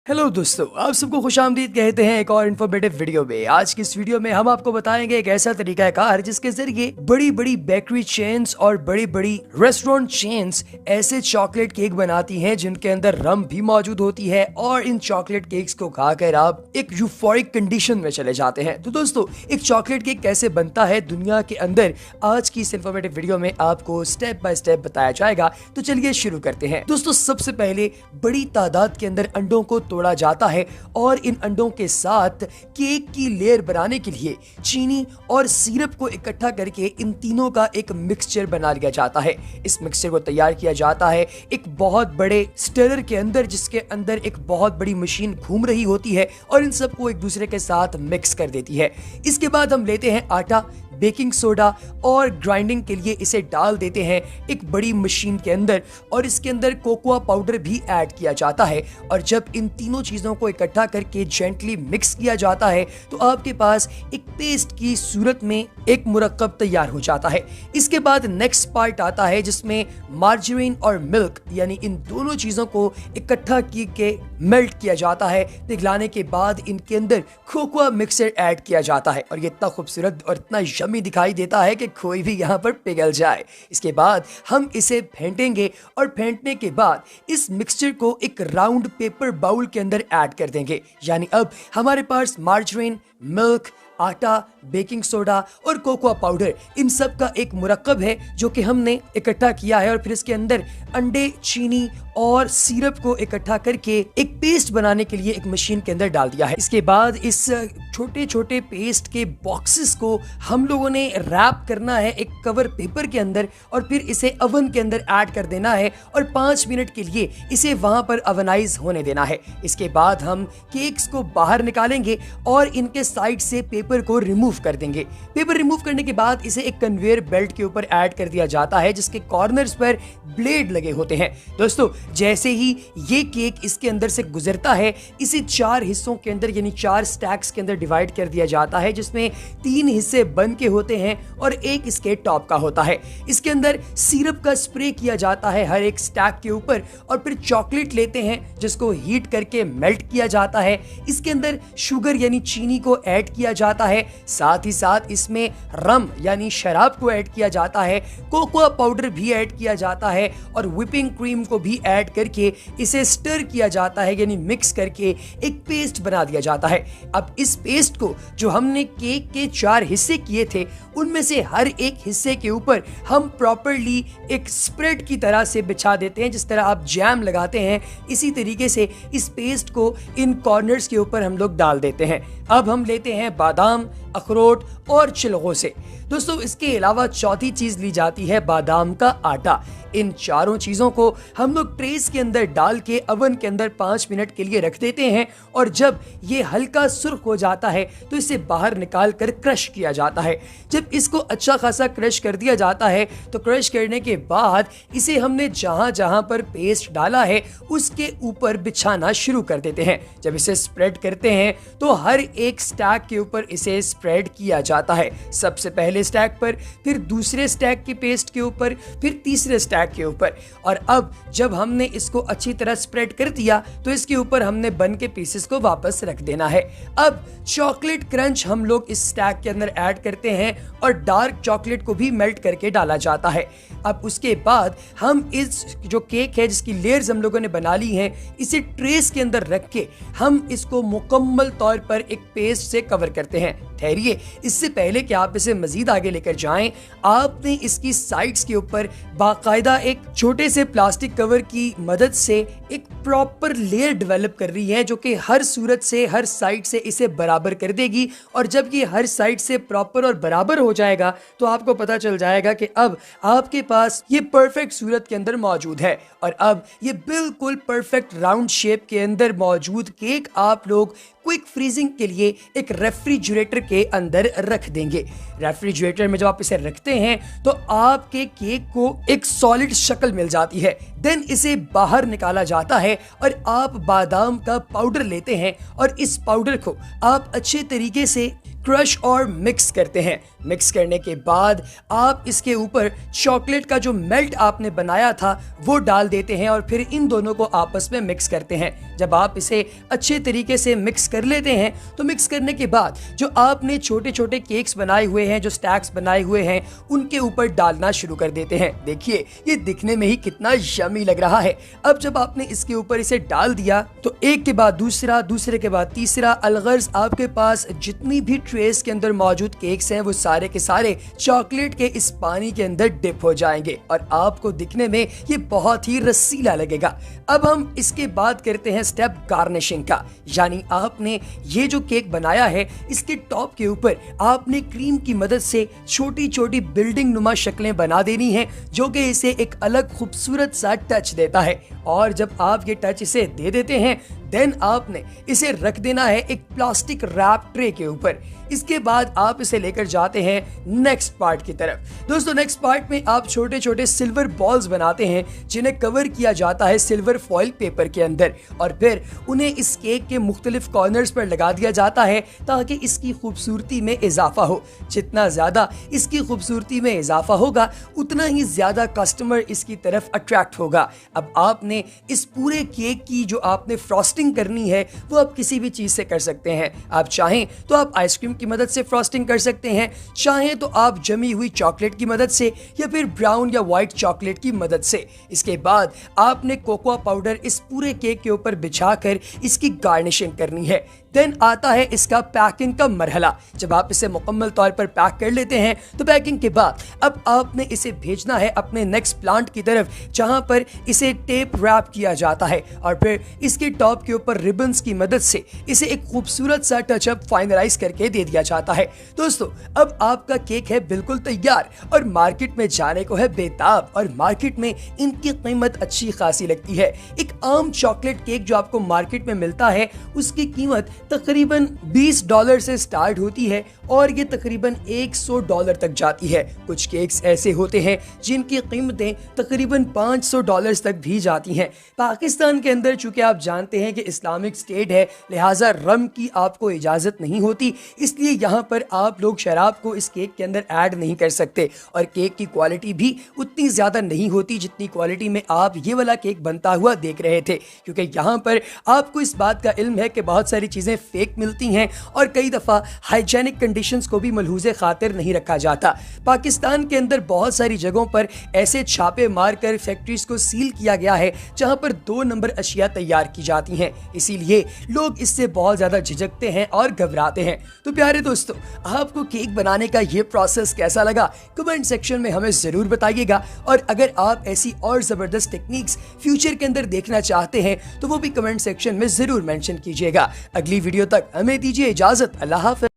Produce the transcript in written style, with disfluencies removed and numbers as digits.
Hello दोस्तों, आप सबको खुशामदीद कहते हैं एक और इन्फॉर्मेटिव वीडियो में। आज की इस वीडियो में हम आपको बताएंगे एक ऐसा तरीका कार जिसके जरिए बड़ी बड़ी बेकरी चेन्स और बड़ी बड़ी रेस्टोरेंट चेन्स ऐसे चॉकलेट केक बनाती हैं जिनके अंदर रम भी मौजूद होती है और इन चॉकलेट केक्स को खाकर आप एक यूफोरिक कंडीशन में चले जाते हैं। तो दोस्तों, एक चॉकलेट केक कैसे बनता है दुनिया के अंदर, आज की इस इन्फॉर्मेटिव वीडियो में आपको स्टेप बाय स्टेप बताया जाएगा। तो चलिए शुरू करते हैं। दोस्तों, सबसे पहले बड़ी तादाद के अंदर अंडों को तोड़ा जाता है और इन अंडों के साथ केक की लेयर बनाने के लिए चीनी और सिरप को इकट्ठा करके इन तीनों का एक मिक्सचर बना लिया जाता है। इस मिक्सचर को तैयार किया जाता है एक बहुत बड़े स्टिरर के अंदर, जिसके अंदर एक बहुत बड़ी मशीन घूम रही होती है और इन सबको एक दूसरे के साथ मिक्स कर देती है। इसके बाद हम लेते हैं आटा, बेकिंग सोडा और ग्राइंडिंग के लिए इसे डाल देते हैं एक बड़ी मशीन के अंदर और इसके अंदर कोकोआ पाउडर भी ऐड किया जाता है। और जब इन तीनों चीजों को इकट्ठा करके जेंटली मिक्स किया जाता है तो आपके पास एक पेस्ट की सूरत में एक मुरक्कब तैयार हो जाता है। इसके बाद नेक्स्ट पार्ट आता है जिसमें मार्जरीन और मिल्क यानी इन दोनों चीजों को इकट्ठा के मेल्ट किया जाता है। पिघलाने के बाद इनके अंदर कोकोआ मिक्सचर ऐड किया जाता है और ये इतना खूबसूरत और इतना यम्मी दिखाई देता है कि कोई भी यहाँ पर पिघल जाए। इसके बाद हम इसे फेंटेंगे और फेंटने के बाद इस मिक्सचर को एक राउंड पेपर बाउल के अंदर ऐड कर देंगे। यानी अब हमारे पास मार्जरीन, मिल्क, आटा, बेकिंग सोडा और कोकोआ पाउडर इन सब का एक मुरक्कब है जो कि हमने इकट्ठा किया है और फिर इसके अंदर अंडे, चीनी और सिरप को इकट्ठा करके एक पेस्ट बनाने के लिए एक मशीन के अंदर डाल दिया है। इसके बाद इस छोटे छोटे पेस्ट के बॉक्सेस को हम लोगों ने रैप करना है एक कवर पेपर के अंदर और फिर इसे ओवन के अंदर ऐड कर देना है और 5 मिनट के लिए इसे वहां पर ओवनाइज होने देना है। इसके बाद हम केक्स को बाहर निकालेंगे और इनके साइड से पेपर को रिमूव कर देंगे। पेपर रिमूव करने के बाद इसे एक कन्वेयर बेल्ट के ऊपर ऐड कर दिया जाता है जिसके कॉर्नर्स पर ब्लेड लगे होते हैं। दोस्तों, जैसे ही ये केक इसके अंदर से गुजरता है इसे 4 हिस्सों के अंदर यानी 4 स्टैक्स के अंदर डिवाइड कर दिया जाता है जिसमें 3 हिस्से बन के होते हैं और एक इसके टॉप का होता है। इसके अंदर सिरप का स्प्रे किया जाता है हर एक स्टैक के ऊपर और फिर चॉकलेट लेते हैं जिसको हीट करके मेल्ट किया जाता है। इसके अंदर शुगर यानी चीनी को ऐड किया जाता है, साथ ही साथ इसमें रम यानी शराब को ऐड किया जाता है, कोकोआ पाउडर भी ऐड किया जाता है और व्हिपिंग क्रीम को भी ऐड करके इसे स्टर किया जाता है यानी मिक्स करके एक पेस्ट बना दिया जाता है। अब इस पेस्ट को जो हमने केक के 4 हिस्से किए थे उनमें से हर एक हिस्से के ऊपर हम प्रॉपर्ली एक स्प्रेड की तरह से बिछा देते हैं। जिस तरह आप जैम लगाते हैं इसी तरीके से इस पेस्ट को इन कॉर्नर्स के ऊपर हम लोग डाल देते हैं। अब हम लेते हैं बादाम, अखरोट और चिलगों से। दोस्तों, इसके अलावा चौथी चीज ली जाती है बादाम का आटा। इन चारों चीजों को हम लोग ट्रेस के अंदर डाल के ओवन के अंदर 5 मिनट के लिए रख देते हैं और जब ये हल्का सुर्ख हो जाता है तो इसे बाहर निकाल कर क्रश किया जाता है। जब इसको अच्छा खासा क्रश कर दिया जाता है तो क्रश करने के बाद इसे हमने जहां जहां पर पेस्ट डाला है उसके ऊपर बिछाना शुरू कर देते हैं। जब इसे स्प्रेड करते हैं तो हर एक स्टैक के ऊपर इसे स्प्रेड किया जाता है। सबसे पहले स्टैक पर, फिर दूसरे स्टैक की पेस्ट के ऊपर, फिर तीसरे स्टैक के ऊपर। और अब जब हमने इसको अच्छी तरह स्प्रेड कर दिया तो इसके ऊपर हमने बन के पीसेस को वापस रख देना है। अब चॉकलेट क्रंच हम लोग इस स्टैक के अंदर ऐड करते हैं और डार्क चॉकलेट को भी मेल्ट करके डाला जाता है। अब उसके बाद हम इस जो केक है जिसकी लेयर्स हम लोगों ने बना ली हैं इसे ट्रेस के अंदर रख के हम इसको मुकम्मल तौर पर एक पेस्ट से कवर करते हैं। ठहरिए, इससे पहले कि आप इसे मजीद आगे लेकर जाएं, आपने इसकी साइड्स के ऊपर बाकायदा एक छोटे से प्लास्टिक कवर की मदद से एक प्रॉपर लेयर डेवलप कर रही है जो कि हर सूरत से, हर साइड से इसे बराबर कर देगी। और जब ये हर साइड से प्रॉपर और बराबर हो जाएगा तो आपको पता चल जाएगा कि अब आपके पास ये परफेक्ट सूरत के अंदर मौजूद है और अब ये बिल्कुल परफेक्ट राउंड शेप के अंदर मौजूद केक आप लोग क्विक फ्रीजिंग के लिए एक रेफ्रिजरेटर के अंदर रख देंगे। रेफ्रिजरेटर में जब आप इसे रखते हैं तो आपके केक को एक सॉलिड शक्ल मिल जाती है। देन इसे बाहर निकाला जाता है और आप बादाम का पाउडर लेते हैं और इस पाउडर को आप अच्छे तरीके से क्रश और मिक्स करते हैं। मिक्स करने के बाद आप इसके ऊपर चॉकलेट का जो मेल्ट आपने बनाया था वो डाल देते हैं और फिर इन दोनों को आपस में मिक्स करते हैं। जब आप इसे अच्छे तरीके से मिक्स कर लेते हैं तो मिक्स करने के बाद जो आपने छोटे छोटे केक्स बनाए हुए हैं, जो स्टैक्स बनाए हुए हैं, उनके ऊपर डालना शुरू कर देते हैं। देखिए ये दिखने में ही कितना यम्मी लग रहा है। अब जब आपने इसके ऊपर इसे डाल दिया तो एक के बाद दूसरा, दूसरे के बाद तीसरा, अलगर्ज आपके पास जितनी भी ट्रेस के अंदर मौजूद केक्स हैं वो सारे के सारे चॉकलेट के इस पानी के अंदर डिप हो जाएंगे और आपको दिखने में ये बहुत ही रसीला लगेगा। अब हम इसके बाद करते हैं स्टेप गार्निशिंग का, यानी आपने ये जो केक बनाया है इसके टॉप के ऊपर आपने क्रीम की मदद से छोटी छोटी बिल्डिंग नुमा शक्लें बना देनी है जो कि इसे एक अलग खूबसूरत सा टच देता है। और जब आप ये टच इसे दे देते हैं देन आपने इसे रख देना है एक प्लास्टिक रैप ट्रे के ऊपर। इसके बाद आप इसे लेकर जाते हैं नेक्स्ट पार्ट की तरफ। दोस्तों नेक्स्ट पार्ट में आप छोटे छोटे सिल्वर बॉल्स बनाते हैं जिन्हें कवर किया जाता है सिल्वर फॉइल पेपर के अंदर और फिर उन्हें इस केक के मुख्तलिफ कॉर्नर्स पर लगा दिया जाता है ताकि इसकी खूबसूरती में इजाफा हो। जितना ज्यादा इसकी खूबसूरती में इजाफा होगा उतना ही ज्यादा कस्टमर इसकी तरफ अट्रैक्ट होगा। अब आपने इस पूरे केक की जो आपने फ्रॉस्टिंग करनी है वो आप किसी भी चीज से कर सकते हैं। आप चाहें तो आप आइसक्रीम की मदद से फ्रॉस्टिंग कर सकते हैं, चाहें तो आप जमी हुई चॉकलेट की मदद से या फिर ब्राउन या व्हाइट चॉकलेट की मदद से। इसके बाद आपने कोकोआ पाउडर इस पूरे केक के ऊपर बिछाकर इसकी गार्निशिंग करनी है। देन आता है इसका पैकिंग का मरहला। जब आप इसे मुकम्मल तौर पर पैक कर लेते हैं तो पैकिंग के बाद अब आपने इसे भेजना है अपने नेक्स्ट प्लांट की तरफ जहां पर इसे टेप रैप किया जाता है और फिर इसके टॉप के ऊपर रिबन्स की मदद से इसे एक खूबसूरत सा टचअप फाइनलाइज करके दे दिया जाता है। दोस्तों अब आपका केक है बिल्कुल तैयार और मार्केट में जाने को है बेताब और मार्केट में इनकी कीमत अच्छी खासी लगती है। एक आम चॉकलेट केक जो आपको मार्केट में मिलता है उसकी कीमत तकरीबन $20 से स्टार्ट होती है और ये तकरीबन $100 तक जाती है। कुछ केक्स ऐसे होते हैं जिनकी कीमतें तकरीबन $500 तक भी जाती हैं। पाकिस्तान के अंदर चूंकि आप जानते हैं कि इस्लामिक स्टेट है लिहाजा रम की आपको इजाज़त नहीं होती, इसलिए यहाँ पर आप लोग शराब को इस केक के अंदर ऐड नहीं कर सकते और केक की क्वालिटी भी उतनी ज़्यादा नहीं होती जितनी क्वालिटी में आप ये वाला केक बनता हुआ देख रहे थे, क्योंकि यहाँ पर आपको इस बात का इल्म है कि बहुत सारी चीज़ें फेक मिलती हैं और कई दफ़ा हाइजेनिक कंडीशंस को भी मलहूज़े खातिर नहीं रखा जाता। पाकिस्तान के अंदर बहुत सारी जगहों पर ऐसे छापे मारकर फैक्ट्रीज को सील किया गया है जहां पर 2 नंबर अशिया तैयार की जाती हैं, इसीलिए लोग इससे बहुत ज़्यादा झिझकते हैं और घबराते हैं। तो प्यारे दोस्तों आपको केक बनाने का ये प्रोसेस कैसा लगा कमेंट सेक्शन में हमें ज़रूर बताइएगा और अगर आप ऐसी और ज़बरदस्त टेक्निक्स फ्यूचर के अंदर देखना चाहते हैं तो वो भी कमेंट सेक्शन में ज़रूर मेंशन कीजिएगा। अगली वीडियो तक हमें दीजिए इजाज़त। अल्लाह हाफ़िज़।